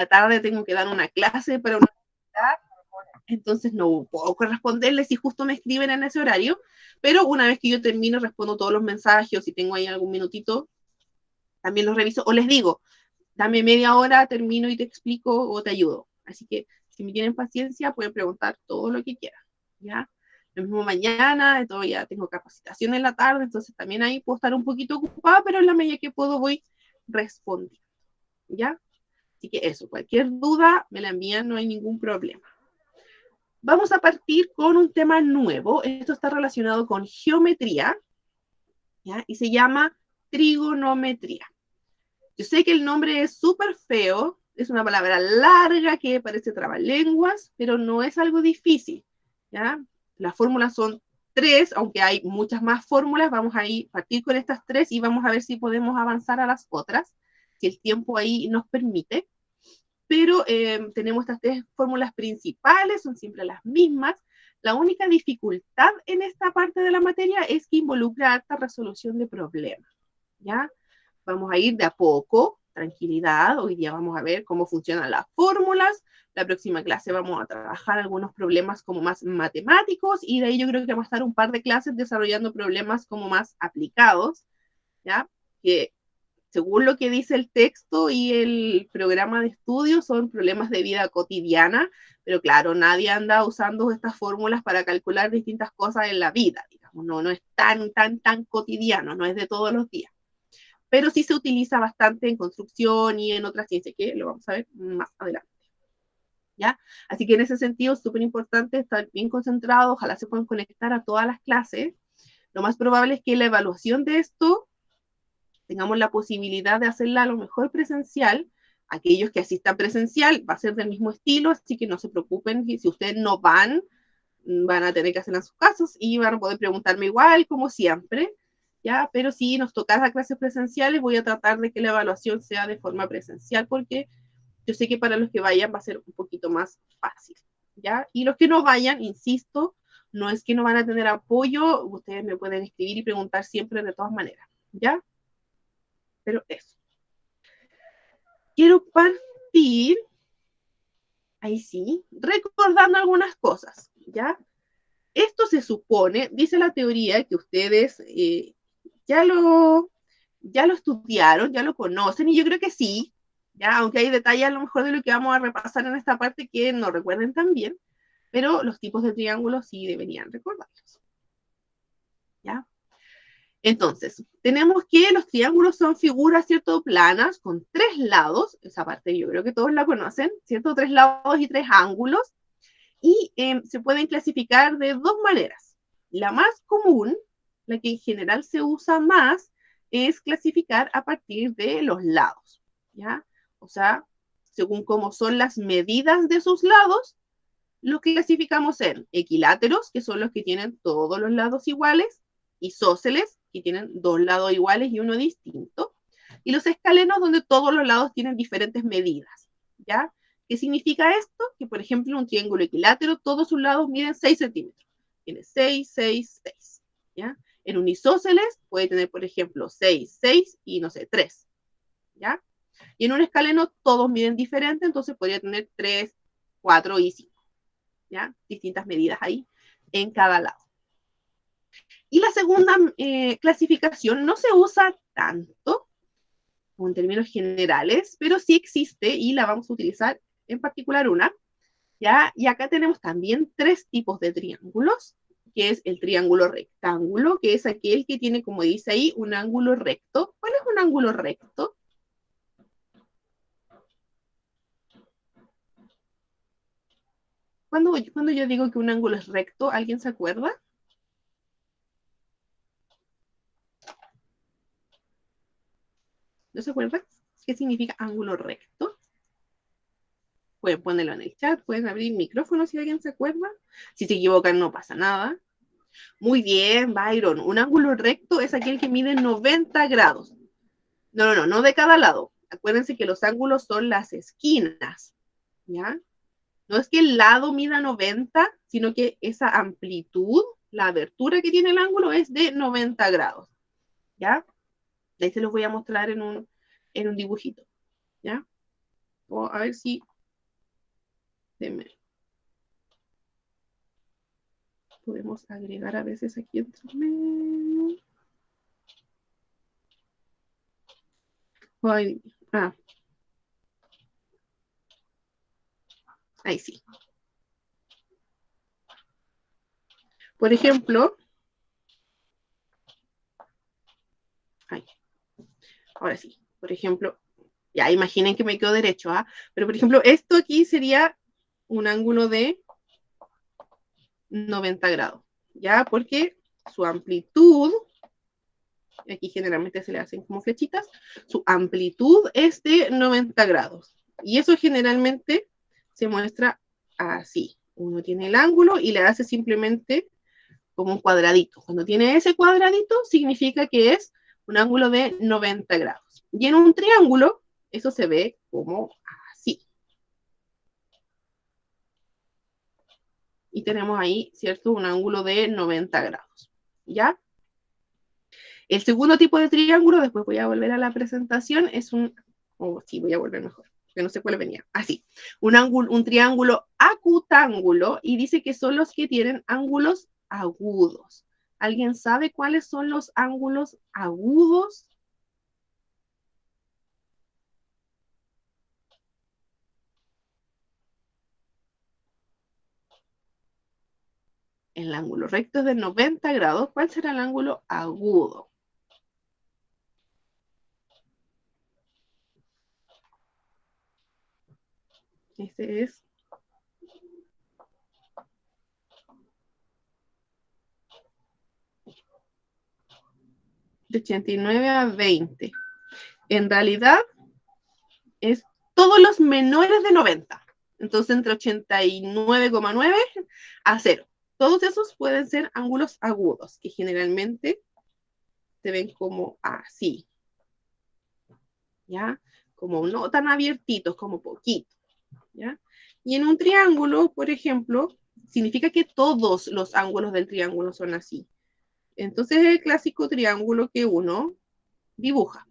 la tarde tengo que dar una clase para una universidad, entonces no puedo corresponderles si justo me escriben en ese horario, pero una vez que yo termino, respondo todos los mensajes, o si tengo ahí algún minutito, también los reviso, o les digo, dame media hora, termino y te explico o te ayudo. Así que si me tienen paciencia, pueden preguntar todo lo que quieran, ¿ya? Lo mismo mañana, todavía tengo capacitación en la tarde, entonces también ahí puedo estar un poquito ocupada, pero en la medida que puedo voy respondiendo, ¿ya? Así que eso, cualquier duda me la envían, no hay ningún problema. Vamos a partir con un tema nuevo. Esto está relacionado con geometría, ¿ya? Y se llama trigonometría. Yo sé que el nombre es súper feo, es una palabra larga que parece trabalenguas, pero no es algo difícil, ¿ya? Las fórmulas son 3, aunque hay muchas más fórmulas, vamos a partir con estas 3 y vamos a ver si podemos avanzar a las otras, si el tiempo ahí nos permite. Pero tenemos estas 3 fórmulas principales, son siempre las mismas. La única dificultad en esta parte de la materia es que involucra alta resolución de problemas, ¿ya? Vamos a ir de a poco, tranquilidad. Hoy día vamos a ver cómo funcionan las fórmulas. La próxima clase vamos a trabajar algunos problemas como más matemáticos y de ahí yo creo que vamos a estar un par de clases desarrollando problemas como más aplicados, ¿ya? Que según lo que dice el texto y el programa de estudio son problemas de vida cotidiana, pero claro, nadie anda usando estas fórmulas para calcular distintas cosas en la vida, digamos, no es tan cotidiano, no es de todos los días, pero sí se utiliza bastante en construcción y en otras ciencias, que lo vamos a ver más adelante, ¿ya? Así que en ese sentido es súper importante estar bien concentrado, ojalá se puedan conectar a todas las clases. Lo más probable es que la evaluación de esto tengamos la posibilidad de hacerla a lo mejor presencial. Aquellos que asistan presencial va a ser del mismo estilo, así que no se preocupen, si ustedes no van a tener que hacerla en sus casos y van a poder preguntarme igual, como siempre, ¿ya? Pero si nos toca las clases presenciales, voy a tratar de que la evaluación sea de forma presencial, porque yo sé que para los que vayan va a ser un poquito más fácil, ¿ya? Y los que no vayan, insisto, no es que no van a tener apoyo, ustedes me pueden escribir y preguntar siempre de todas maneras, ¿ya? Pero eso. Quiero partir, ahí sí, recordando algunas cosas, ¿ya? Esto se supone, dice la teoría, que ustedes ya, lo, ya lo estudiaron, ya lo conocen, y yo creo que sí, ¿ya? Aunque hay detalles a lo mejor de lo que vamos a repasar en esta parte que no recuerden tan bien, pero los tipos de triángulos sí deberían recordarlos, ¿ya? Entonces, tenemos que los triángulos son figuras, ¿cierto? Planas, con 3 lados, esa parte yo creo que todos la conocen, ¿cierto? 3 lados y 3 ángulos, y se pueden clasificar de 2 maneras. La más común, la que en general se usa más, es clasificar a partir de los lados, ¿ya? O sea, según cómo son las medidas de sus lados, lo clasificamos en equiláteros, que son los que tienen todos los lados iguales, isósceles, que tienen 2 lados iguales y uno distinto, y los escalenos, donde todos los lados tienen diferentes medidas, ¿ya? ¿Qué significa esto? Que, por ejemplo, un triángulo equilátero, todos sus lados miden 6 centímetros. Tiene 6, 6, 6, ¿ya? En un isósceles puede tener, por ejemplo, 6, 6 y, no sé, 3, ¿ya? Y en un escaleno todos miden diferente, entonces podría tener 3, 4 y 5. ¿Ya? Distintas medidas ahí en cada lado. Y la segunda clasificación no se usa tanto como en términos generales, pero sí existe y la vamos a utilizar en particular una, ¿ya? Y acá tenemos también 3 tipos de triángulos, que es el triángulo rectángulo, que es aquel que tiene, como dice ahí, un ángulo recto. ¿Cuál es un ángulo recto? Cuando yo digo que un ángulo es recto, ¿alguien se acuerda? ¿No se acuerda? ¿Qué significa ángulo recto? Pueden ponerlo en el chat, pueden abrir micrófono si alguien se acuerda. Si se equivocan, no pasa nada. Muy bien, Byron. Un ángulo recto es aquel que mide 90 grados. No de cada lado. Acuérdense que los ángulos son las esquinas, ¿ya? No es que el lado mida 90, sino que esa amplitud, la abertura que tiene el ángulo es de 90 grados, ¿ya? Ahí se los voy a mostrar en un dibujito, ¿ya? O a ver si... Podemos agregar a veces aquí entre medio. Ay, ahí sí. Por ejemplo, ahora sí, por ejemplo, ya imaginen que me quedo derecho, ¿ah? Pero por ejemplo, esto aquí sería un ángulo de 90 grados, ¿ya? Porque su amplitud, aquí generalmente se le hacen como flechitas, su amplitud es de 90 grados. Y eso generalmente se muestra así. Uno tiene el ángulo y le hace simplemente como un cuadradito. Cuando tiene ese cuadradito, significa que es un ángulo de 90 grados. Y en un triángulo, eso se ve como así. Y tenemos ahí, ¿cierto? Un ángulo de 90 grados. ¿Ya? El segundo tipo de triángulo, después voy a volver a la presentación, es un... Oh, sí, voy a volver mejor, que no sé cuál venía. Así. Un triángulo acutángulo, y dice que son los que tienen ángulos agudos. ¿Alguien sabe cuáles son los ángulos agudos? El ángulo recto es de 90 grados. ¿Cuál será el ángulo agudo? Este es de 89 a 20. En realidad es todos los menores de 90. Entonces entre 89,9 a 0. Todos esos pueden ser ángulos agudos, que generalmente se ven como así. ¿Ya? Como no tan abiertitos, como poquito. ¿Ya? Y en un triángulo, por ejemplo, significa que todos los ángulos del triángulo son así. Entonces es el clásico triángulo que uno dibuja.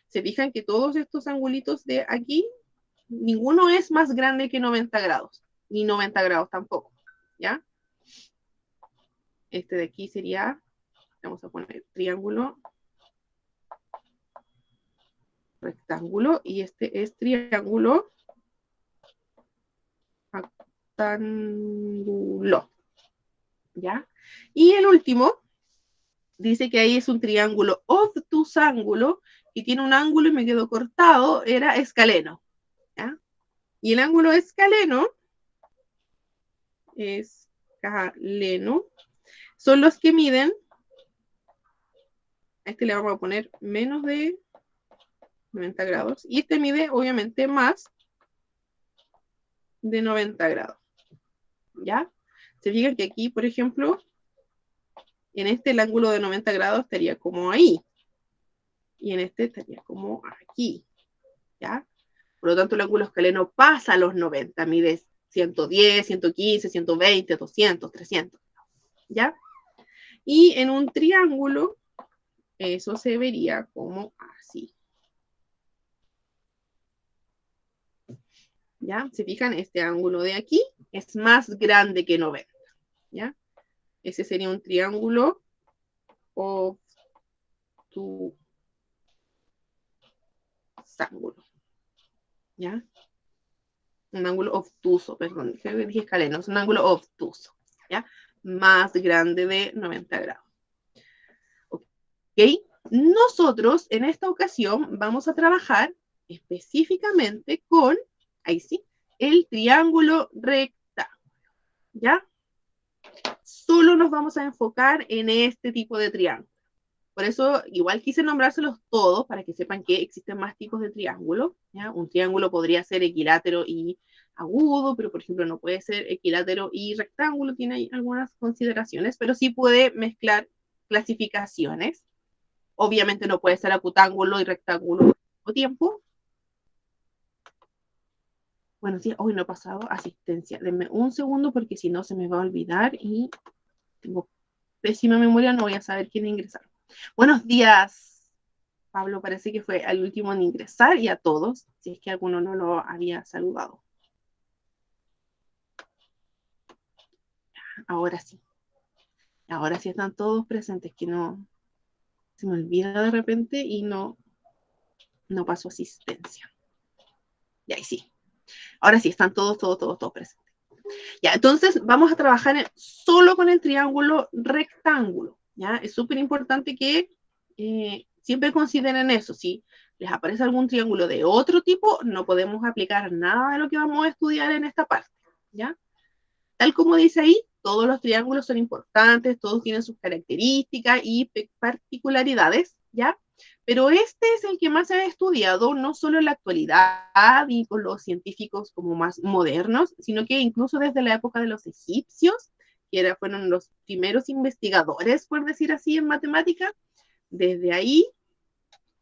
Se fijan que todos estos angulitos de aquí, ninguno es más grande que 90 grados, ni 90 grados tampoco, ¿ya? Este de aquí sería, vamos a poner triángulo, rectángulo, y este es triángulo, rectángulo, ¿ya? Y el último dice que ahí es un triángulo obtusángulo y tiene un ángulo y me quedó cortado, era escaleno, ¿ya? Y el ángulo escaleno son los que miden, a este le vamos a poner menos de 90 grados, y este mide obviamente más de 90 grados, ¿ya? Se fijan que aquí, por ejemplo, en este el ángulo de 90 grados estaría como ahí, y en este estaría como aquí, ¿ya? Por lo tanto, el ángulo escaleno pasa a los 90, mide 110, 115, 120, 200, 300, ¿ya? Y en un triángulo, eso se vería como así. ¿Ya? ¿Se fijan? Este ángulo de aquí es más grande que 90, ¿ya? Ese sería un triángulo obtusángulo, ¿ya? Un ángulo obtuso, perdón, dije escaleno, es un ángulo obtuso, ¿ya? Más grande de 90 grados. ¿Ok? Nosotros en esta ocasión vamos a trabajar específicamente con, ahí sí, el triángulo rectángulo, ¿ya? Solo nos vamos a enfocar en este tipo de triángulo. Por eso, igual quise nombrárselos todos para que sepan que existen más tipos de triángulo, ¿ya? Un triángulo podría ser equilátero y agudo, pero por ejemplo no puede ser equilátero y rectángulo, tiene algunas consideraciones, pero sí puede mezclar clasificaciones. Obviamente no puede ser acutángulo y rectángulo al mismo tiempo. Bueno, sí, hoy no he pasado asistencia. Denme un segundo porque si no se me va a olvidar y tengo pésima memoria, no voy a saber quién ingresar. Buenos días, Pablo parece que fue el último en ingresar y a todos, si es que alguno no lo había saludado. Ahora sí. Ahora sí están todos presentes, que no se me olvida de repente y no pasó asistencia. Y ahí sí. Ahora sí, están todos presentes. Ya, entonces vamos a trabajar solo con el triángulo rectángulo. ¿Ya? Es súper importante que siempre consideren eso. Si les aparece algún triángulo de otro tipo, no podemos aplicar nada de lo que vamos a estudiar en esta parte. ¿Ya? Tal como dice ahí, todos los triángulos son importantes, todos tienen sus características y particularidades, ¿ya? Pero este es el que más se ha estudiado, no solo en la actualidad y con los científicos como más modernos, sino que incluso desde la época de los egipcios, que fueron los primeros investigadores, por decir así, en matemática, desde ahí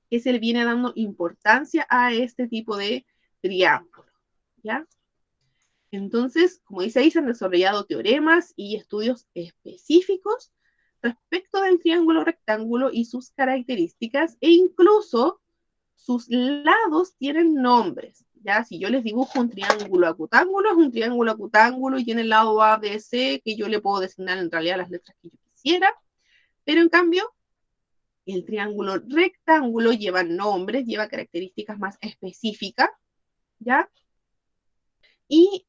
que se le viene dando importancia a este tipo de triángulo, ¿ya? Entonces, como dice ahí, se han desarrollado teoremas y estudios específicos respecto del triángulo rectángulo y sus características, e incluso sus lados tienen nombres. Ya, si yo les dibujo un triángulo acutángulo, es un triángulo acutángulo y tiene el lado A, B, C, que yo le puedo designar en realidad las letras que yo quisiera, pero en cambio, el triángulo rectángulo lleva nombres, lleva características más específicas, ¿ya? Y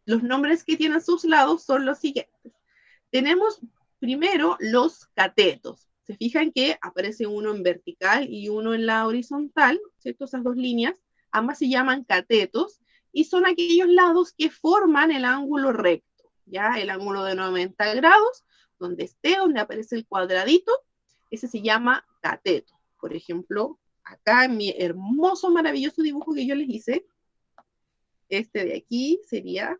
los nombres que tienen sus lados son los siguientes. Tenemos primero los catetos. Se fijan que aparece uno en vertical y uno en la horizontal, ¿cierto? Esas dos líneas, ambas se llaman catetos y son aquellos lados que forman el ángulo recto, ¿ya? El ángulo de 90 grados, donde esté, donde aparece el cuadradito, ese se llama cateto. Por ejemplo, acá en mi hermoso, maravilloso dibujo que yo les hice, este de aquí sería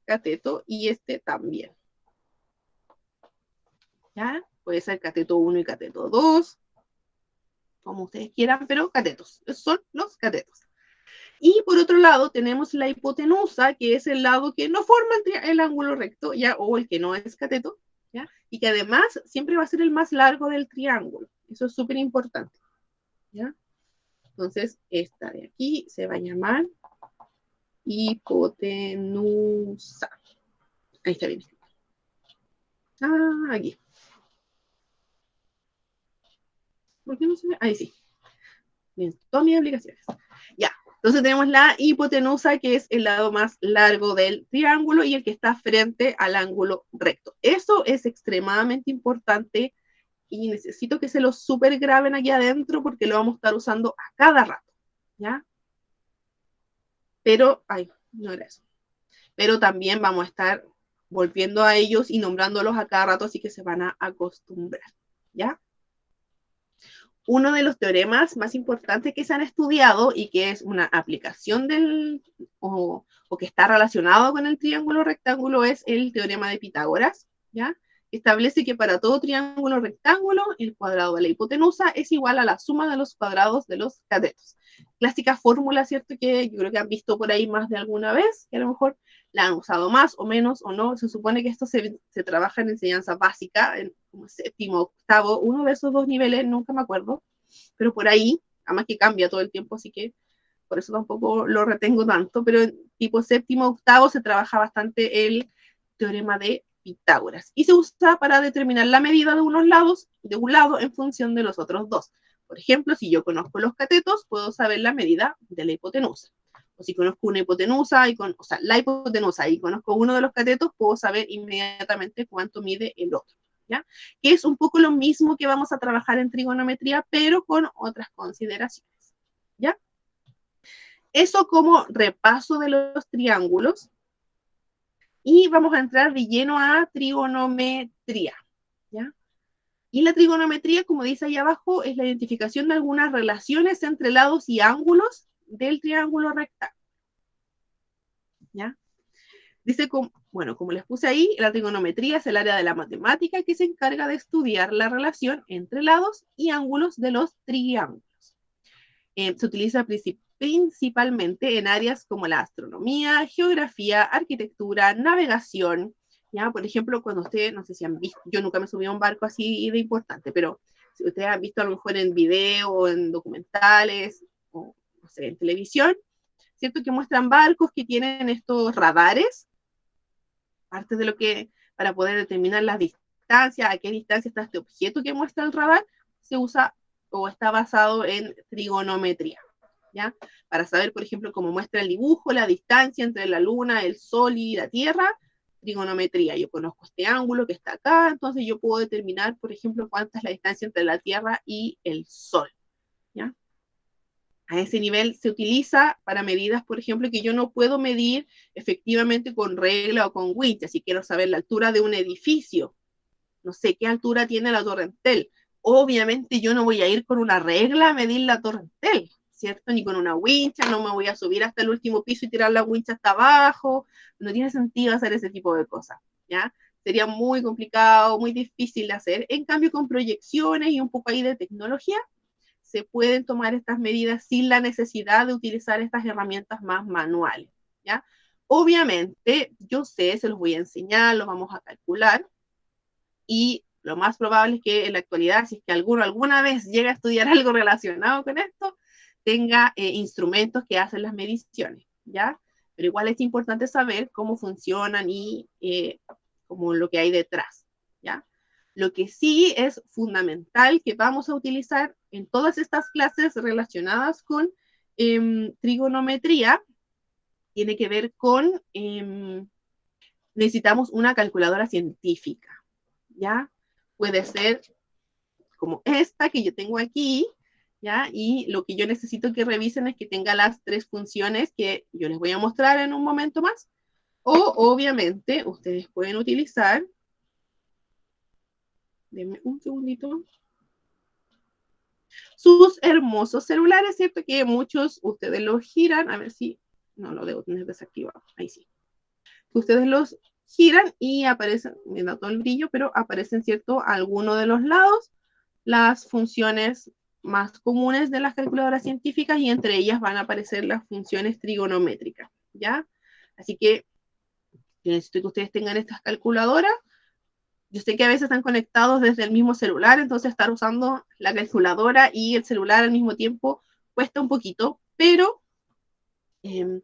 cateto y este también. ¿Ya? Puede ser cateto 1 y cateto 2, como ustedes quieran, pero catetos. Esos son los catetos. Y por otro lado tenemos la hipotenusa, que es el lado que no forma el ángulo recto, ¿ya? O el que no es cateto, ¿ya? Y que además siempre va a ser el más largo del triángulo. Eso es súper importante, ¿ya? Entonces, esta de aquí se va a llamar hipotenusa. Ahí está bien. Ah, aquí. ¿Por qué no se ve? Ahí sí. Bien, todas mis aplicaciones. Ya, entonces tenemos la hipotenusa, que es el lado más largo del triángulo y el que está frente al ángulo recto. Eso es extremadamente importante y necesito que se lo súper graben aquí adentro porque lo vamos a estar usando a cada rato, ¿ya? Pero, ay, no era eso. Pero también vamos a estar volviendo a ellos y nombrándolos a cada rato, así que se van a acostumbrar, ¿ya? Uno de los teoremas más importantes que se han estudiado y que es una aplicación o que está relacionado con el triángulo rectángulo es el teorema de Pitágoras, ¿ya? Establece que para todo triángulo rectángulo, el cuadrado de la hipotenusa es igual a la suma de los cuadrados de los catetos. Clásica fórmula, ¿cierto? Que yo creo que han visto por ahí más de alguna vez, que a lo mejor la han usado más o menos o no. Se supone que esto se trabaja en enseñanza básica, en como séptimo, octavo, uno de esos dos niveles, nunca me acuerdo, pero por ahí, además que cambia todo el tiempo, así que por eso tampoco lo retengo tanto, pero en tipo séptimo, octavo se trabaja bastante el teorema de Pitágoras y se usa para determinar la medida de unos lados, de un lado en función de los otros dos. Por ejemplo, si yo conozco los catetos, puedo saber la medida de la hipotenusa. O si conozco una hipotenusa, o sea, la hipotenusa y conozco uno de los catetos, puedo saber inmediatamente cuánto mide el otro, ¿ya? Que es un poco lo mismo que vamos a trabajar en trigonometría, pero con otras consideraciones, ¿ya? Eso como repaso de los triángulos. Y vamos a entrar de lleno a trigonometría, ¿ya? Y la trigonometría, como dice ahí abajo, es la identificación de algunas relaciones entre lados y ángulos del triángulo rectángulo, ¿ya? Dice, bueno, como les puse ahí, la trigonometría es el área de la matemática que se encarga de estudiar la relación entre lados y ángulos de los triángulos. Se utiliza principalmente en áreas como la astronomía, geografía, arquitectura, navegación, ¿ya? Por ejemplo, cuando ustedes, no sé si han visto, yo nunca me subí a un barco así de importante, pero si ustedes han visto a lo mejor en video o en documentales, o no sé, en televisión, ¿cierto? Que muestran barcos que tienen estos radares, parte de lo que, para poder determinar las distancias, a qué distancia está este objeto que muestra el radar, se usa o está basado en trigonometría, ¿ya? Para saber, por ejemplo, cómo muestra el dibujo, la distancia entre la luna, el sol y la tierra, trigonometría. Yo conozco este ángulo que está acá, entonces yo puedo determinar, por ejemplo, cuánta es la distancia entre la tierra y el sol, ¿ya? A ese nivel se utiliza para medidas, por ejemplo, que yo no puedo medir efectivamente con regla o con winch. Si quiero saber la altura de un edificio, no sé qué altura tiene la Torre Eiffel. Obviamente yo no voy a ir con una regla a medir la Torre Eiffel, ¿cierto? Ni con una wincha, no me voy a subir hasta el último piso y tirar la wincha hasta abajo. No tiene sentido hacer ese tipo de cosas, ¿ya? Sería muy complicado, muy difícil de hacer. En cambio, con proyecciones y un poco ahí de tecnología, se pueden tomar estas medidas sin la necesidad de utilizar estas herramientas más manuales, ¿ya? Obviamente, yo sé, se los voy a enseñar, lo vamos a calcular, y lo más probable es que en la actualidad, si es que alguno alguna vez llega a estudiar algo relacionado con esto, tenga instrumentos que hacen las mediciones, ¿ya? Pero igual es importante saber cómo funcionan y como lo que hay detrás, ¿ya? Lo que sí es fundamental que vamos a utilizar en todas estas clases relacionadas con trigonometría, tiene que ver con, necesitamos una calculadora científica, ¿ya? Puede ser como esta que yo tengo aquí, ¿ya? Y lo que yo necesito que revisen es que tenga las tres funciones que yo les voy a mostrar en un momento más. O obviamente ustedes pueden utilizar, denme un segundito, sus hermosos celulares, ¿cierto? Que muchos ustedes los giran, a ver si, no lo debo tener desactivado, ahí sí. Ustedes los giran y aparecen, me da todo el brillo, pero aparecen, ¿cierto? Algunos de los lados las funciones más comunes de las calculadoras científicas y entre ellas van a aparecer las funciones trigonométricas, ¿ya? Así que necesito que ustedes tengan estas calculadoras. Yo sé que a veces están conectados desde el mismo celular, entonces estar usando la calculadora y el celular al mismo tiempo cuesta un poquito, pero eh,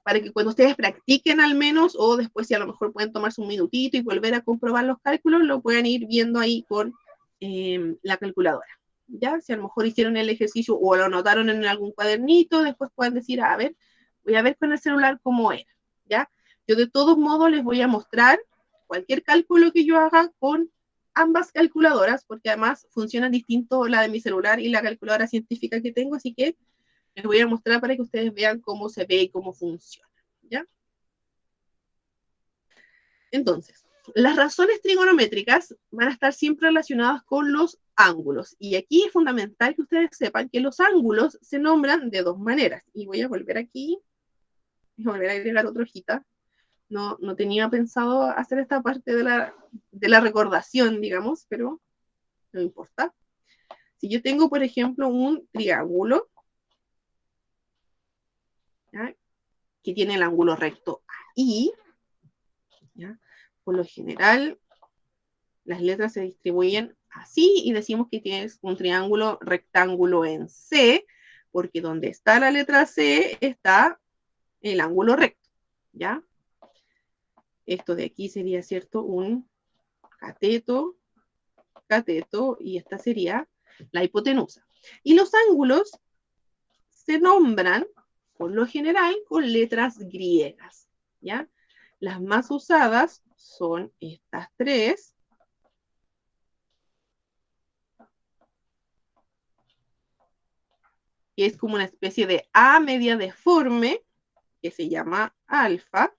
para que cuando ustedes practiquen al menos, o después si a lo mejor pueden tomarse un minutito y volver a comprobar los cálculos, lo pueden ir viendo ahí con la calculadora. ¿Ya? Si a lo mejor hicieron el ejercicio o lo anotaron en algún cuadernito, después pueden decir, a ver, voy a ver con el celular cómo era. ¿Ya? Yo de todos modos les voy a mostrar cualquier cálculo que yo haga con ambas calculadoras, porque además funcionan distinto la de mi celular y la calculadora científica que tengo, así que les voy a mostrar para que ustedes vean cómo se ve y cómo funciona, ¿ya? Entonces, las razones trigonométricas van a estar siempre relacionadas con los ángulos. Y aquí es fundamental que ustedes sepan que los ángulos se nombran de dos maneras. Y voy a volver aquí, voy a volver a agregar otra hojita. No tenía pensado hacer esta parte de la recordación, digamos, pero no importa. Si yo tengo, por ejemplo, un triángulo, ¿ya? Que tiene el ángulo recto ahí, ¿ya? Por lo general, las letras se distribuyen así y decimos que tienes un triángulo rectángulo en C, porque donde está la letra C está el ángulo recto, ¿ya? Esto de aquí sería, ¿cierto? Un cateto, cateto, y esta sería la hipotenusa. Y los ángulos se nombran, por lo general, con letras griegas, ¿ya? Las más usadas son estas tres, que es como una especie de A media deforme, que se llama alfa,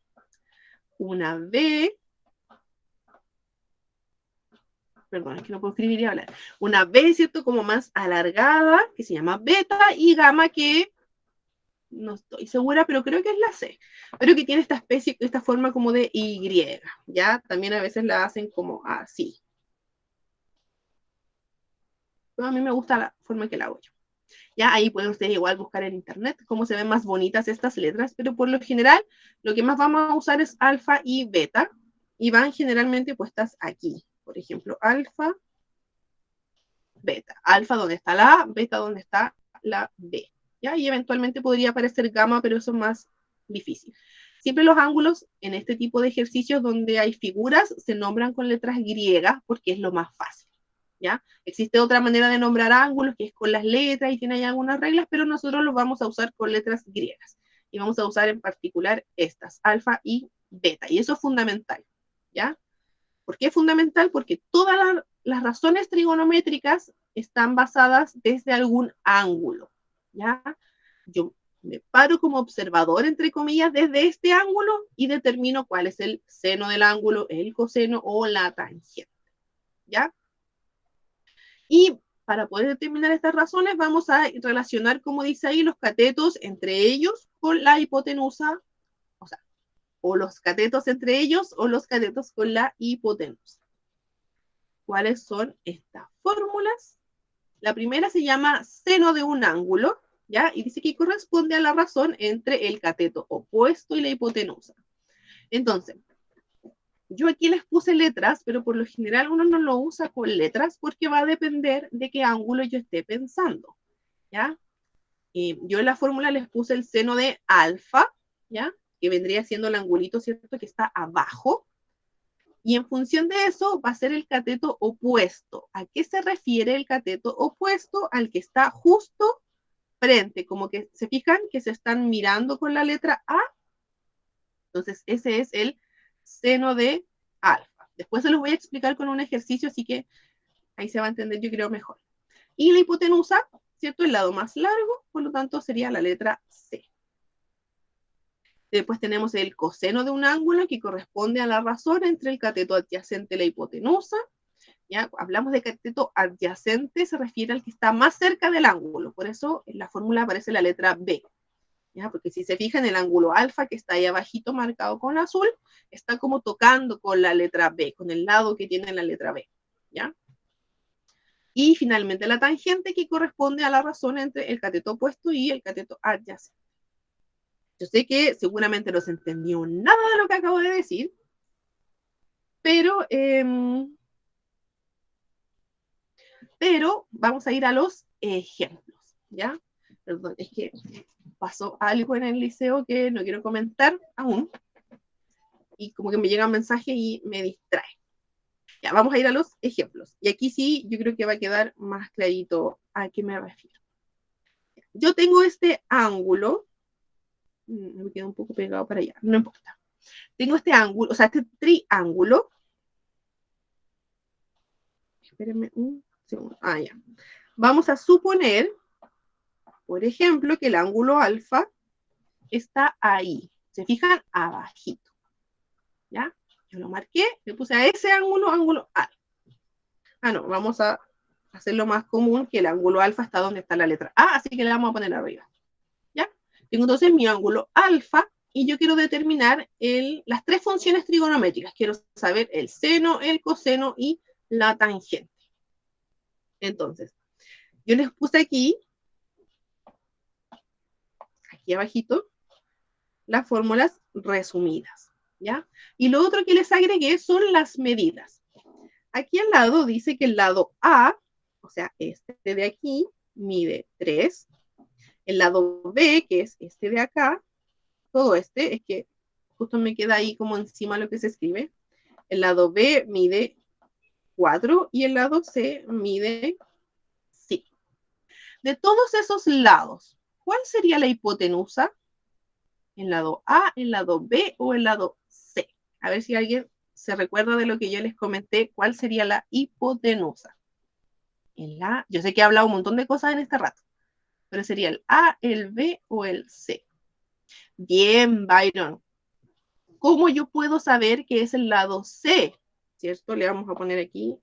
una B, perdón, es que no puedo escribir y hablar, una B, ¿cierto? Como más alargada, que se llama beta, y gamma, que no estoy segura, pero creo que es la C, pero que tiene esta especie, esta forma como de Y, ¿ya? También a veces la hacen como así. Pero a mí me gusta la forma que la hago yo. Ya ahí pueden ustedes igual buscar en internet cómo se ven más bonitas estas letras, pero por lo general lo que más vamos a usar es alfa y beta, y van generalmente puestas aquí. Por ejemplo, alfa, beta. Alfa donde está la A, beta donde está la B. ¿Ya? Y eventualmente podría aparecer gamma, pero eso es más difícil. Siempre los ángulos en este tipo de ejercicios donde hay figuras se nombran con letras griegas porque es lo más fácil. ¿Ya? Existe otra manera de nombrar ángulos que es con las letras y tiene ahí algunas reglas, pero nosotros los vamos a usar con letras griegas. Y vamos a usar en particular estas, alfa y beta. Y eso es fundamental. ¿Ya? ¿Por qué es fundamental? Porque todas las razones trigonométricas están basadas desde algún ángulo. ¿Ya? Yo me paro como observador, entre comillas, desde este ángulo y determino cuál es el seno del ángulo, el coseno o la tangente. ¿Ya? Y para poder determinar estas razones vamos a relacionar, como dice ahí, los catetos entre ellos con la hipotenusa, o sea, o los catetos entre ellos o los catetos con la hipotenusa. ¿Cuáles son estas fórmulas? La primera se llama seno de un ángulo, ¿ya? Y dice que corresponde a la razón entre el cateto opuesto y la hipotenusa. Entonces, yo aquí les puse letras, pero por lo general uno no lo usa con letras porque va a depender de qué ángulo yo esté pensando, ¿ya? Yo en la fórmula les puse el seno de alfa, ¿ya? Que vendría siendo el angulito, ¿cierto? Que está abajo. Y en función de eso va a ser el cateto opuesto. ¿A qué se refiere el cateto opuesto? Al que está justo frente, como que se fijan que se están mirando con la letra A. Entonces ese es el seno de alfa. Después se los voy a explicar con un ejercicio, así que ahí se va a entender yo creo mejor. Y la hipotenusa, ¿cierto? El lado más largo, por lo tanto sería la letra C. Después tenemos el coseno de un ángulo que corresponde a la razón entre el cateto adyacente y la hipotenusa. ¿Ya? Hablamos de cateto adyacente, se refiere al que está más cerca del ángulo. Por eso en la fórmula aparece la letra B. ¿Ya? Porque si se fijan, el ángulo alfa, que está ahí abajito marcado con azul, está como tocando con la letra B, con el lado que tiene la letra B. ¿Ya? Y finalmente la tangente, que corresponde a la razón entre el cateto opuesto y el cateto adyacente. Yo sé que seguramente no se entendió nada de lo que acabo de decir, pero vamos a ir a los ejemplos, ¿ya? Perdón, es que pasó algo en el liceo que no quiero comentar aún, y como que me llega un mensaje y me distrae. Ya, vamos a ir a los ejemplos. Y aquí sí, yo creo que va a quedar más clarito a qué me refiero. Yo tengo este ángulo, me queda un poco pegado para allá, no importa. Tengo este ángulo, o sea, este triángulo. Espérenme un segundo. Ah, ya. Vamos a suponer, por ejemplo, que el ángulo alfa está ahí. ¿Se fijan? Abajito. ¿Ya? Yo lo marqué, le puse a ese ángulo, ángulo alfa. Ah, no, vamos a hacerlo más común, que el ángulo alfa está donde está la letra A, así que le vamos a poner arriba. ¿Ya? Tengo entonces mi ángulo alfa y yo quiero determinar las tres funciones trigonométricas. Quiero saber el seno, el coseno y la tangente. Entonces, yo les puse aquí abajito, las fórmulas resumidas, ¿ya? Y lo otro que les agregué son las medidas. Aquí al lado dice que el lado A, o sea, este de aquí, mide 3. El lado B, que es este de acá, todo este, es que justo me queda ahí como encima lo que se escribe. El lado B mide 4 y el lado C mide 5. De todos esos lados, ¿cuál sería la hipotenusa? ¿El lado A, el lado B o el lado C? A ver si alguien se recuerda de lo que yo les comenté, ¿cuál sería la hipotenusa? Yo sé que he hablado un montón de cosas en este rato, pero sería el A, el B o el C. Bien, Byron. ¿Cómo yo puedo saber que es el lado C? ¿Cierto? Le vamos a poner aquí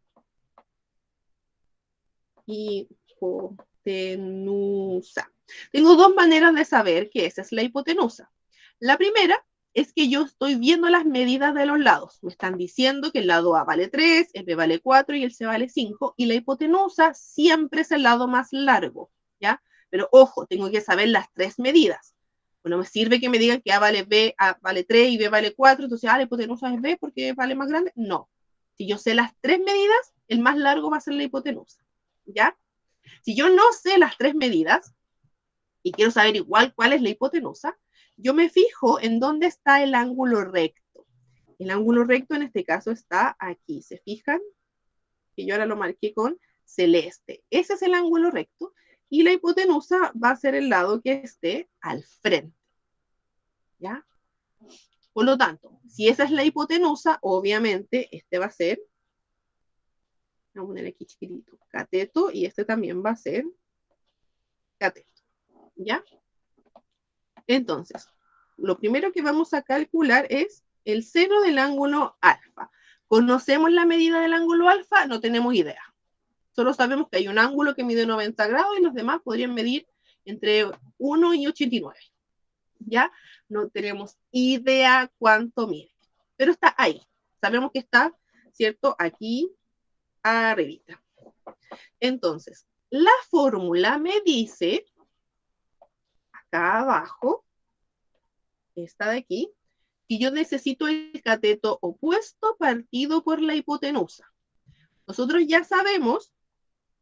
hipotenusa. Tengo dos maneras de saber que esa es la hipotenusa. La primera es que yo estoy viendo las medidas de los lados. Me están diciendo que el lado A vale 3, el B vale 4 y el C vale 5, y la hipotenusa siempre es el lado más largo, ¿ya? Pero ojo, tengo que saber las tres medidas. Bueno, me sirve que me digan que A vale B, A vale 3 y B vale 4, entonces A la hipotenusa es B porque vale más grande. No. Si yo sé las tres medidas, el más largo va a ser la hipotenusa. ¿Ya? Si yo no sé las tres medidas y quiero saber igual cuál es la hipotenusa, yo me fijo en dónde está el ángulo recto. El ángulo recto en este caso está aquí. ¿Se fijan? Que yo ahora lo marqué con celeste. Ese es el ángulo recto y la hipotenusa va a ser el lado que esté al frente. ¿Ya? Por lo tanto, si esa es la hipotenusa, obviamente este va a ser, vamos a poner aquí chiquitito, cateto, y este también va a ser cateto. ¿Ya? Entonces, lo primero que vamos a calcular es el seno del ángulo alfa. ¿Conocemos la medida del ángulo alfa? No tenemos idea. Solo sabemos que hay un ángulo que mide 90 grados y los demás podrían medir entre 1 y 89. ¿Ya? No tenemos idea cuánto mide, pero está ahí. Sabemos que está, ¿cierto? Aquí arribita. Entonces, la fórmula me dice, acá abajo, esta de aquí, que yo necesito el cateto opuesto partido por la hipotenusa. Nosotros ya sabemos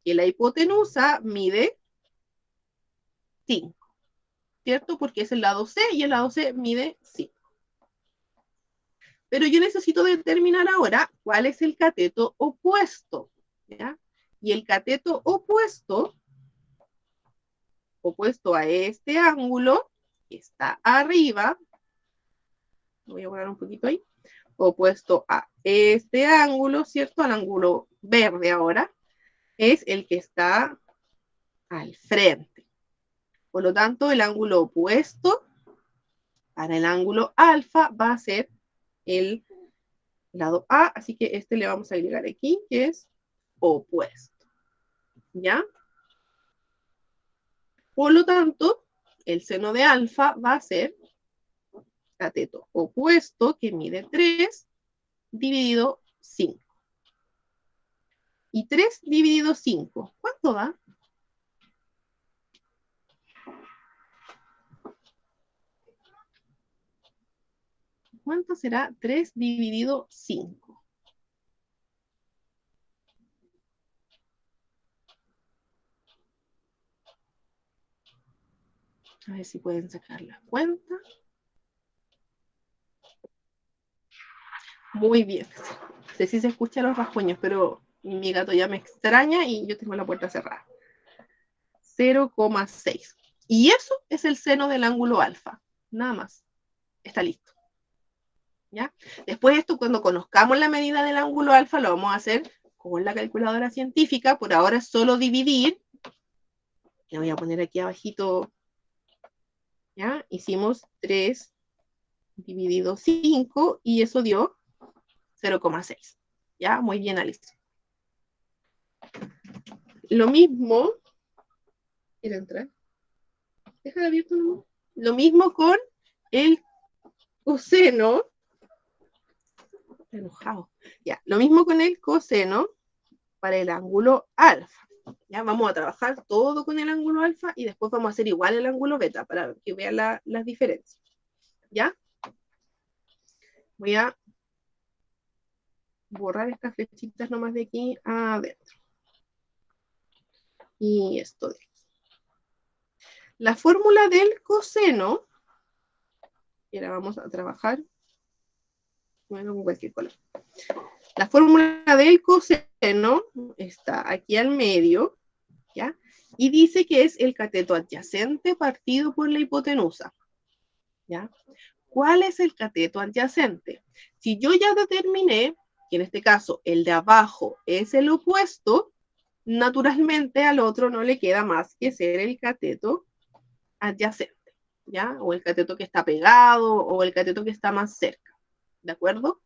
que la hipotenusa mide 5, ¿cierto? Porque es el lado C y el lado C mide 5. Pero yo necesito determinar ahora cuál es el cateto opuesto, ¿ya? Y el cateto opuesto a este ángulo, que está arriba, voy a borrar un poquito ahí, opuesto a este ángulo, ¿cierto? Al ángulo verde ahora, es el que está al frente. Por lo tanto, el ángulo opuesto para el ángulo alfa va a ser el lado A, así que este le vamos a agregar aquí, que es opuesto. ¿Ya? Por lo tanto, el seno de alfa va a ser cateto opuesto, que mide 3, dividido 5. Y 3 dividido 5, ¿cuánto da? ¿Cuánto será 3 dividido 5? A ver si pueden sacar la cuenta. Muy bien. No sé si se escuchan los rasguños, pero mi gato ya me extraña y yo tengo la puerta cerrada. 0,6. Y eso es el seno del ángulo alfa. Nada más. Está listo. ¿Ya? Después esto, cuando conozcamos la medida del ángulo alfa, lo vamos a hacer con la calculadora científica. Por ahora es solo dividir. Le voy a poner aquí abajito. ¿Ya? Hicimos 3 dividido 5 y eso dio 0,6. ¿Ya? Muy bien, Alicia. Lo mismo. ¿Quiere entrar? Deja abierto, ¿no? Lo mismo con el coseno. Enojado. Ya, lo mismo con el coseno para el ángulo alfa. Ya vamos a trabajar todo con el ángulo alfa y después vamos a hacer igual el ángulo beta para que vean las diferencias. ¿Ya? Voy a borrar estas flechitas nomás de aquí adentro. Y esto de aquí. La fórmula del coseno, y ahora vamos a trabajar, bueno, con cualquier color. La fórmula del coseno está aquí al medio, ¿ya? Y dice que es el cateto adyacente partido por la hipotenusa, ¿ya? ¿Cuál es el cateto adyacente? Si yo ya determiné que en este caso el de abajo es el opuesto, naturalmente al otro no le queda más que ser el cateto adyacente, ¿ya? O el cateto que está pegado o el cateto que está más cerca, ¿de acuerdo?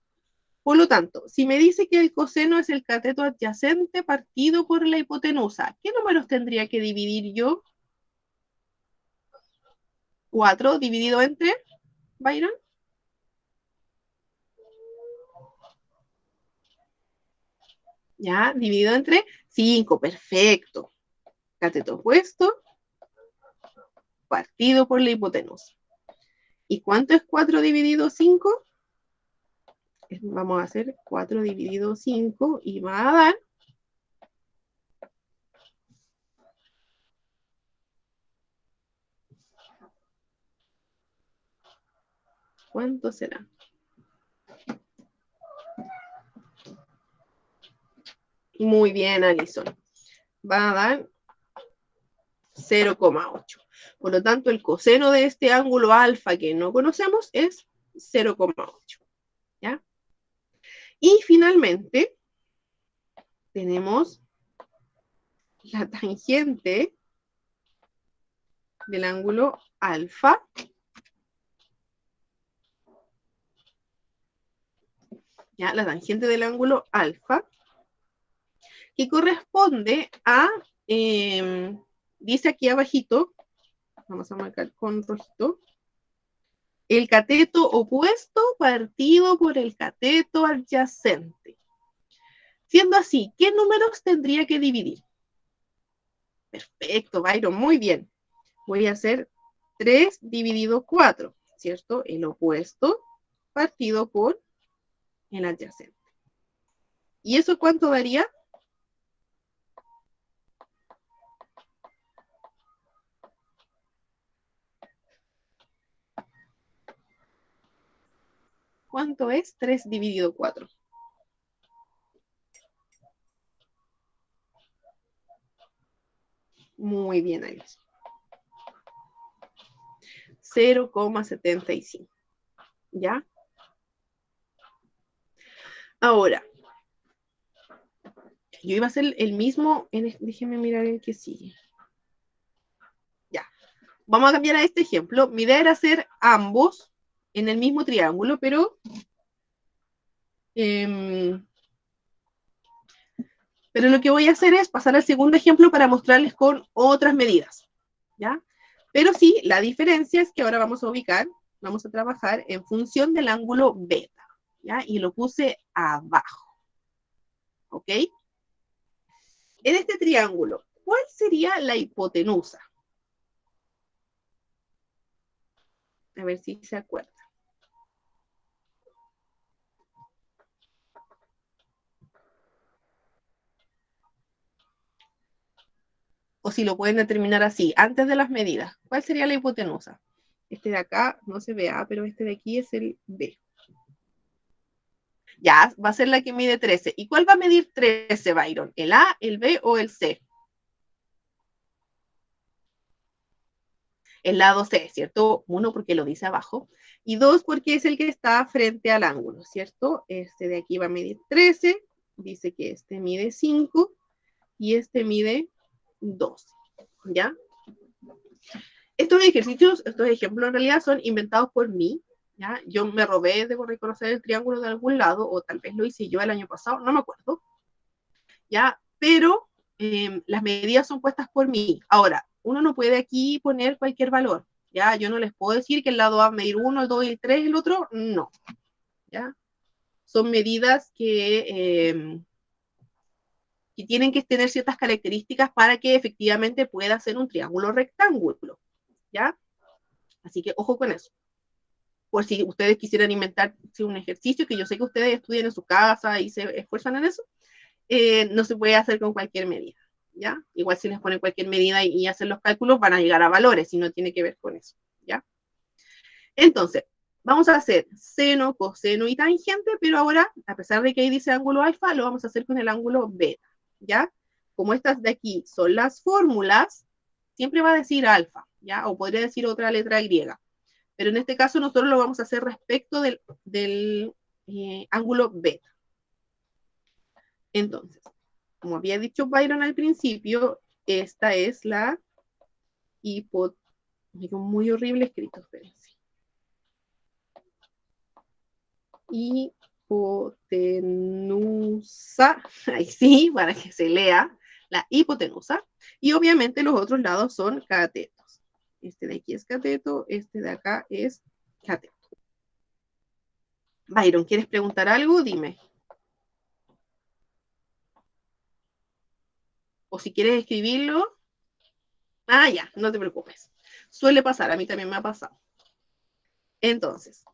Por lo tanto, si me dice que el coseno es el cateto adyacente partido por la hipotenusa, ¿qué números tendría que dividir yo? 4 dividido entre, Byron. Ya, dividido entre 5, perfecto. Cateto opuesto partido por la hipotenusa. ¿Y cuánto es 4 dividido 5? Vamos a hacer 4 dividido 5 y va a dar... ¿Cuánto será? Muy bien, Alison. Va a dar 0,8. Por lo tanto, el coseno de este ángulo alfa que no conocemos es 0,8. ¿Ya? Y finalmente, tenemos la tangente del ángulo alfa. ¿Ya? La tangente del ángulo alfa, que corresponde a, dice aquí abajito, vamos a marcar con rojito, el cateto opuesto partido por el cateto adyacente. Siendo así, ¿qué números tendría que dividir? Perfecto, Byron, muy bien. Voy a hacer 3 dividido 4, ¿cierto? El opuesto partido por el adyacente. ¿Y eso cuánto daría? ¿Cuánto es 3 dividido 4? Muy bien, ahí. 0,75. ¿Ya? Ahora, yo iba a hacer el mismo, déjenme mirar el que sigue. Ya. Vamos a cambiar a este ejemplo. Mi idea era hacer ambos en el mismo triángulo, pero lo que voy a hacer es pasar al segundo ejemplo para mostrarles con otras medidas, ¿ya? Pero sí, la diferencia es que ahora vamos a ubicar, vamos a trabajar en función del ángulo beta, ¿ya? Y lo puse abajo, ¿ok? En este triángulo, ¿cuál sería la hipotenusa? A ver si se acuerda. O si lo pueden determinar así, antes de las medidas. ¿Cuál sería la hipotenusa? Este de acá no se ve A, pero este de aquí es el B. Ya, va a ser la que mide 13. ¿Y cuál va a medir 13, Byron? ¿El A, el B o el C? El lado C, ¿cierto? Uno, porque lo dice abajo. Y dos, porque es el que está frente al ángulo, ¿cierto? Este de aquí va a medir 13. Dice que este mide 5 y este mide 12. ¿Ya? Estos ejercicios, estos ejemplos en realidad son inventados por mí. ¿Ya? Yo me robé, debo reconocer, el triángulo de algún lado, o tal vez lo hice yo el año pasado, no me acuerdo. ¿Ya? Pero las medidas son puestas por mí. Ahora, uno no puede aquí poner cualquier valor. ¿Ya? Yo no les puedo decir que el lado A va a medir 1, el 2 y el 3, el otro no. ¿Ya? Son medidas que tienen que tener ciertas características para que efectivamente pueda ser un triángulo rectángulo. ¿Ya? Así que ojo con eso. Por si ustedes quisieran inventar un ejercicio, que yo sé que ustedes estudian en su casa y se esfuerzan en eso, no se puede hacer con cualquier medida. ¿Ya? Igual si les ponen cualquier medida y hacen los cálculos, van a llegar a valores y no tiene que ver con eso. ¿Ya? Entonces, vamos a hacer seno, coseno y tangente, pero ahora, a pesar de que ahí dice ángulo alfa, lo vamos a hacer con el ángulo beta. ¿Ya? Como estas de aquí son las fórmulas, siempre va a decir alfa, ¿ya? O podría decir otra letra griega. Pero en este caso nosotros lo vamos a hacer respecto del ángulo beta. Entonces, como había dicho Byron al principio, esta es la hipotenusa. Muy horrible escrito, espérense. Hipotenusa, ahí sí, para que se lea, la hipotenusa. Y obviamente los otros lados son catetos. Este de aquí es cateto, este de acá es cateto. Byron, ¿quieres preguntar algo? Dime. O si quieres escribirlo. Ah, ya, no te preocupes. Suele pasar, a mí también me ha pasado. Entonces,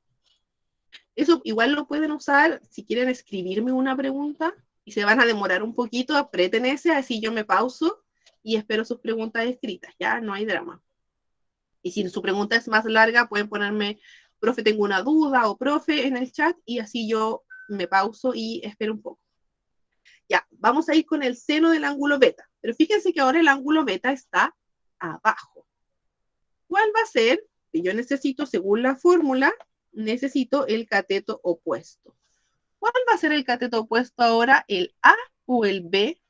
eso igual lo pueden usar si quieren escribirme una pregunta y se van a demorar un poquito, aprieten ese, así yo me pauso y espero sus preguntas escritas, ya no hay drama. Y si su pregunta es más larga, pueden ponerme, profe, tengo una duda o profe en el chat y así yo me pauso y espero un poco. Ya, vamos a ir con el seno del ángulo beta. Pero fíjense que ahora el ángulo beta está abajo. ¿Cuál va a ser? Que yo necesito, según la fórmula, necesito el cateto opuesto. ¿Cuál va a ser el cateto opuesto ahora? ¿El A o el B?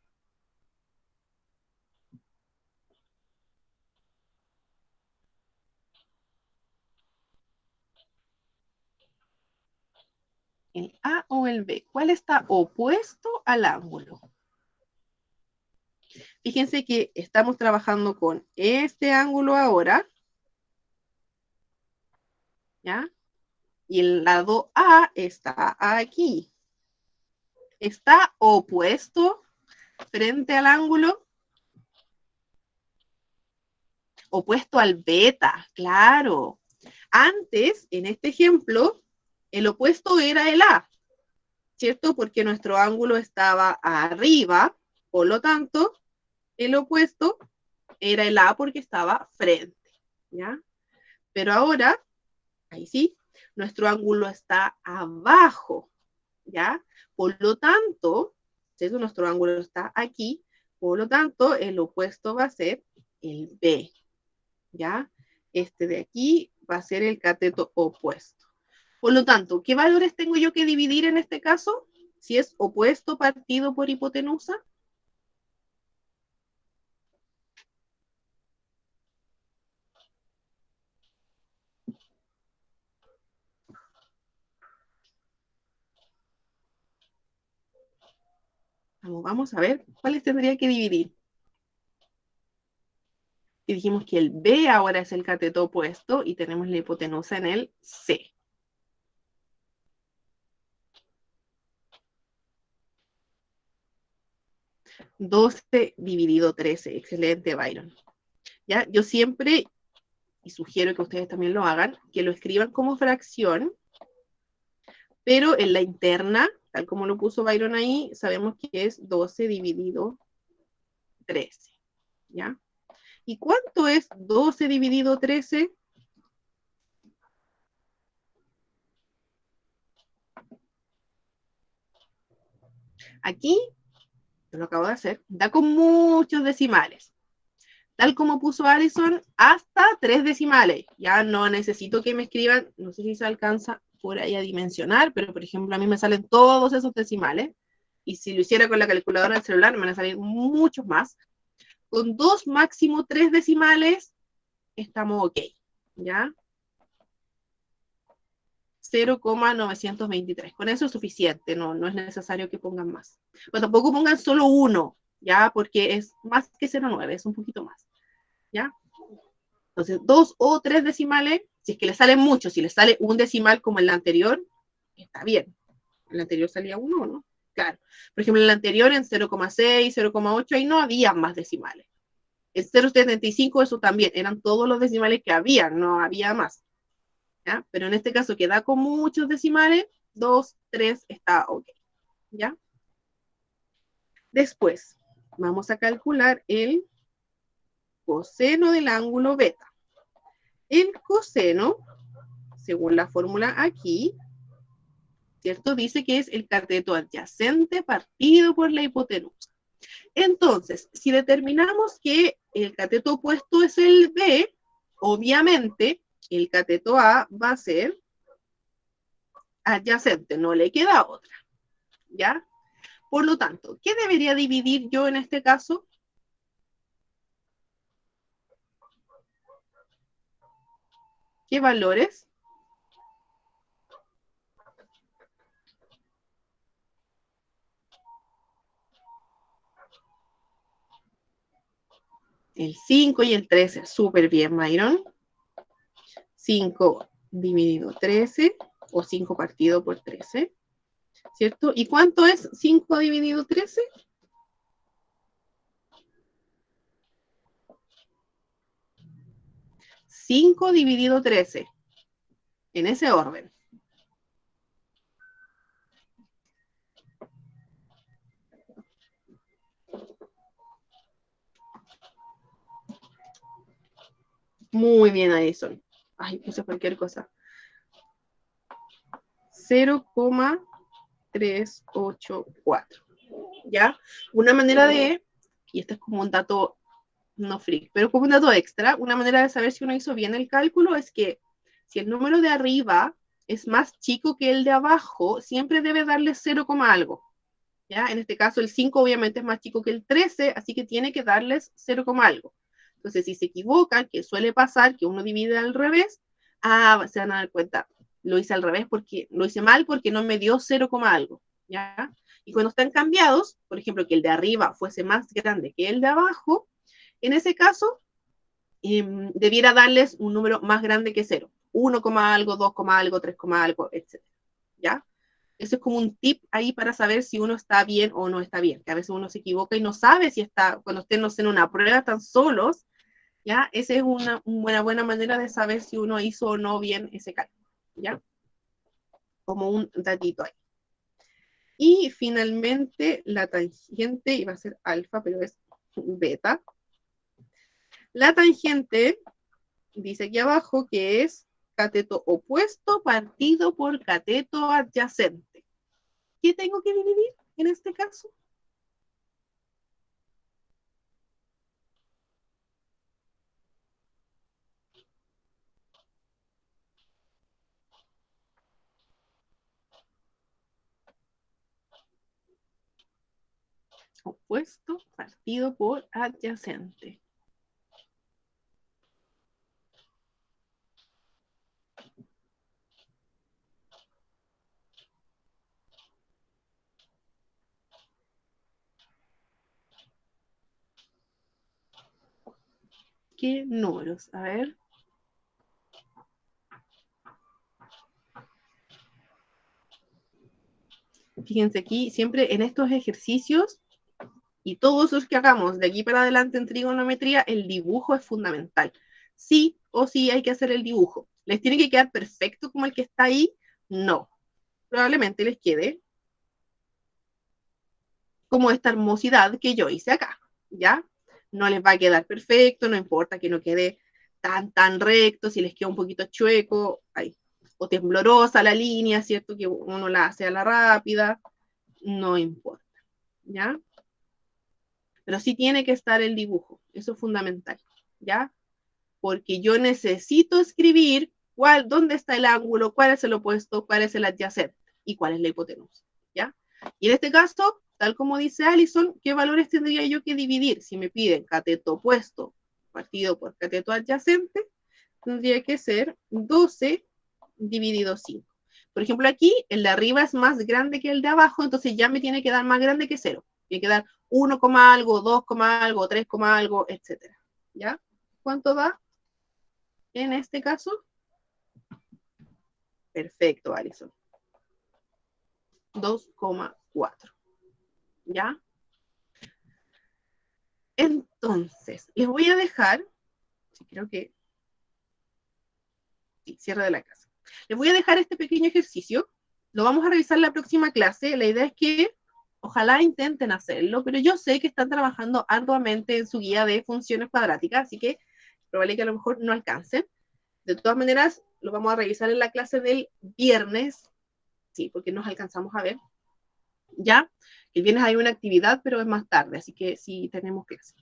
¿El A o el B? ¿Cuál está opuesto al ángulo? Fíjense que estamos trabajando con este ángulo ahora, ¿ya? Y el lado A está aquí. Está opuesto frente al ángulo, opuesto al beta, claro. Antes, en este ejemplo, el opuesto era el A, ¿cierto? Porque nuestro ángulo estaba arriba, por lo tanto, el opuesto era el A porque estaba frente, ¿ya? Pero ahora, ahí sí, nuestro ángulo está abajo, ¿ya? Por lo tanto, ¿cierto? Nuestro ángulo está aquí, por lo tanto, el opuesto va a ser el B, ¿ya? Este de aquí va a ser el cateto opuesto. Por lo tanto, ¿qué valores tengo yo que dividir en este caso? Si es opuesto partido por hipotenusa. Vamos a ver cuáles tendría que dividir. Y dijimos que el B ahora es el cateto opuesto y tenemos la hipotenusa en el C. 12 dividido 13. Excelente, Byron. ¿Ya? Yo siempre, y sugiero que ustedes también lo hagan, que lo escriban como fracción, pero en la interna, tal como lo puso Byron ahí, sabemos que es 12 dividido 13. ¿Ya? ¿Y cuánto es 12 dividido 13? Aquí, yo lo acabo de hacer, da con muchos decimales. Tal como puso Allison, hasta 3 decimales. Ya no necesito que me escriban, no sé si se alcanza por ahí a dimensionar, pero por ejemplo a mí me salen todos esos decimales. Y si lo hiciera con la calculadora del celular, me van a salir muchos más. Con 2, máximo 3 decimales, estamos ok. ¿Ya? 0,923. Con eso es suficiente, no es necesario que pongan más. Pero tampoco pongan solo uno, ¿ya? Porque es más que 0,9, es un poquito más, ¿ya? Entonces, 2 o 3 decimales, si es que le salen muchos, si le sale un decimal como en la anterior, está bien. En la anterior salía uno, ¿no? Claro. Por ejemplo, en la anterior, en 0,6, 0,8, ahí no había más decimales. En 0,75, eso también, eran todos los decimales que había, no había más. ¿Ya? Pero en este caso queda con muchos decimales, 2, 3 está ok. ¿Ya? Después, vamos a calcular el coseno del ángulo beta. El coseno, según la fórmula aquí, ¿cierto? Dice que es el cateto adyacente partido por la hipotenusa. Entonces, si determinamos que el cateto opuesto es el B, obviamente el cateto A va a ser adyacente, no le queda otra, ¿ya? Por lo tanto, ¿qué debería dividir yo en este caso? ¿Qué valores? El 5 y el 13, súper bien, Myron. 5 dividido 13, o 5 partido por 13, ¿cierto? ¿Y cuánto es 5 dividido 13? 5 dividido 13 en ese orden. Muy bien, Alison. Ay, puse cualquier cosa. 0,384. ¿Ya? Una manera de, y este es como un dato no freak, pero como un dato extra, una manera de saber si uno hizo bien el cálculo es que si el número de arriba es más chico que el de abajo, siempre debe darle 0, algo. ¿Ya? En este caso el 5 obviamente es más chico que el 13, así que tiene que darles 0, algo. Entonces si se equivocan, que suele pasar que uno divide al revés, se van a dar cuenta, lo hice al revés porque lo hice mal porque no me dio 0, algo. ¿Ya? Y cuando están cambiados, por ejemplo, que el de arriba fuese más grande que el de abajo, en ese caso, debiera darles un número más grande que 0. 1, algo, 2, algo, 3, algo, etc. ¿Ya? Eso es como un tip ahí para saber si uno está bien o no está bien, que a veces uno se equivoca y no sabe si está, cuando ustedes no hacen una prueba tan solos, ¿ya? Esa es una buena manera de saber si uno hizo o no bien ese cálculo, ¿ya? Como un datito ahí. Y finalmente la tangente, iba a ser alfa, pero es beta. La tangente dice aquí abajo que es cateto opuesto partido por cateto adyacente. ¿Qué tengo que dividir en este caso? Opuesto partido por adyacente. ¿Qué números? A ver. Fíjense aquí, siempre en estos ejercicios y todos los que hagamos de aquí para adelante en trigonometría, el dibujo es fundamental. Sí o sí hay que hacer el dibujo. ¿Les tiene que quedar perfecto como el que está ahí? No. Probablemente les quede como esta hermosidad que yo hice acá, ¿ya? No les va a quedar perfecto, no importa que no quede tan recto, si les queda un poquito chueco, ahí, o temblorosa la línea, ¿cierto? Que uno la hace a la rápida, no importa, ¿ya? Pero sí tiene que estar el dibujo, eso es fundamental, ¿ya? Porque yo necesito escribir dónde está el ángulo, cuál es el opuesto, cuál es el adyacente y cuál es la hipotenusa, ¿ya? Y en este caso, tal como dice Alison, ¿qué valores tendría yo que dividir? Si me piden cateto opuesto partido por cateto adyacente, tendría que ser 12 dividido 5. Por ejemplo, aquí el de arriba es más grande que el de abajo, entonces ya me tiene que dar más grande que 0. Tiene que dar 1, algo, 2, algo, 3, algo, etc. ¿Ya? ¿Cuánto da en este caso? Perfecto, Alison. 2,4. ¿Ya? Entonces, les voy a dejar, creo que, sí, cierre de la clase. Les voy a dejar este pequeño ejercicio. Lo vamos a revisar en la próxima clase. La idea es que ojalá intenten hacerlo, pero yo sé que están trabajando arduamente en su guía de funciones cuadráticas, así que probable que a lo mejor no alcancen. De todas maneras, lo vamos a revisar en la clase del viernes, sí, porque nos alcanzamos a ver, ¿ya? El viernes hay una actividad, pero es más tarde, así que sí tenemos clase.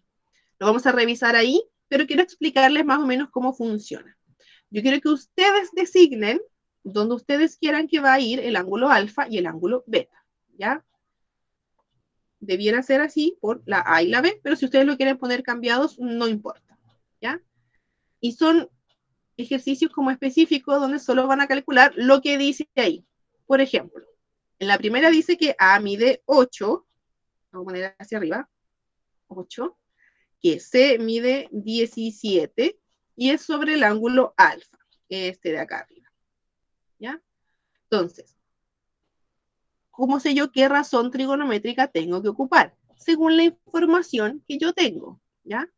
Lo vamos a revisar ahí, pero quiero explicarles más o menos cómo funciona. Yo quiero que ustedes designen donde ustedes quieran que va a ir el ángulo alfa y el ángulo beta, ¿ya? Debiera ser así por la A y la B, pero si ustedes lo quieren poner cambiados, no importa, ¿ya? Y son ejercicios como específicos donde solo van a calcular lo que dice ahí. Por ejemplo, en la primera dice que A mide 8, vamos a poner hacia arriba, 8, que C mide 17 y es sobre el ángulo alfa, este de acá arriba, ¿ya? Entonces, ¿cómo sé yo qué razón trigonométrica tengo que ocupar? Según la información que yo tengo, ¿ya?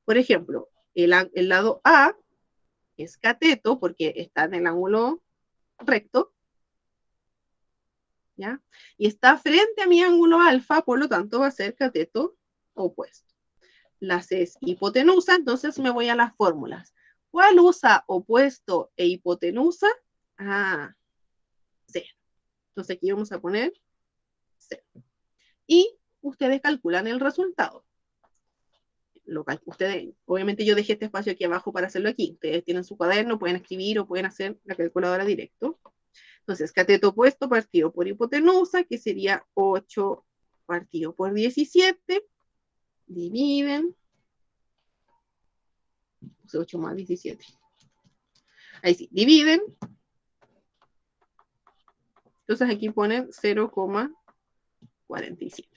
Por ejemplo, el lado A es cateto porque está en el ángulo recto, ¿ya? Y está frente a mi ángulo alfa, por lo tanto va a ser cateto opuesto. La C es hipotenusa, entonces me voy a las fórmulas. ¿Cuál usa opuesto e hipotenusa? Ah, C. Entonces aquí vamos a poner C. Y ustedes calculan el resultado. Ustedes, obviamente yo dejé este espacio aquí abajo para hacerlo aquí. Ustedes tienen su cuaderno, pueden escribir o pueden hacer la calculadora directo. Entonces, cateto opuesto partido por hipotenusa, que sería 8 partido por 17, dividen, 8 más 17. Ahí sí, dividen. Entonces aquí ponen 0,47.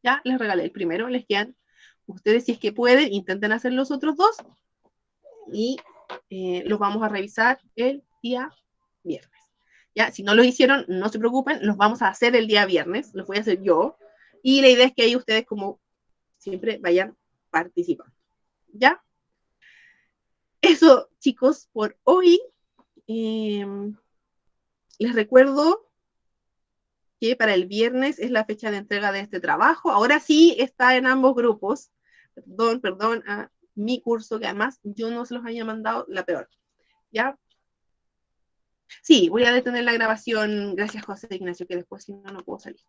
Ya les regalé el primero, les quedan, ustedes si es que pueden, intenten hacer los otros dos y los vamos a revisar el día viernes. Ya, si no lo hicieron, no se preocupen, los vamos a hacer el día viernes, los voy a hacer yo. Y la idea es que ahí ustedes, como siempre, vayan participando. ¿Ya? Eso, chicos, por hoy. Les recuerdo que para el viernes es la fecha de entrega de este trabajo. Ahora sí está en ambos grupos. Perdón a mi curso, que además yo no se los haya mandado, la peor. ¿Ya? Sí, voy a detener la grabación. Gracias, José Ignacio, que después si no, no puedo salir.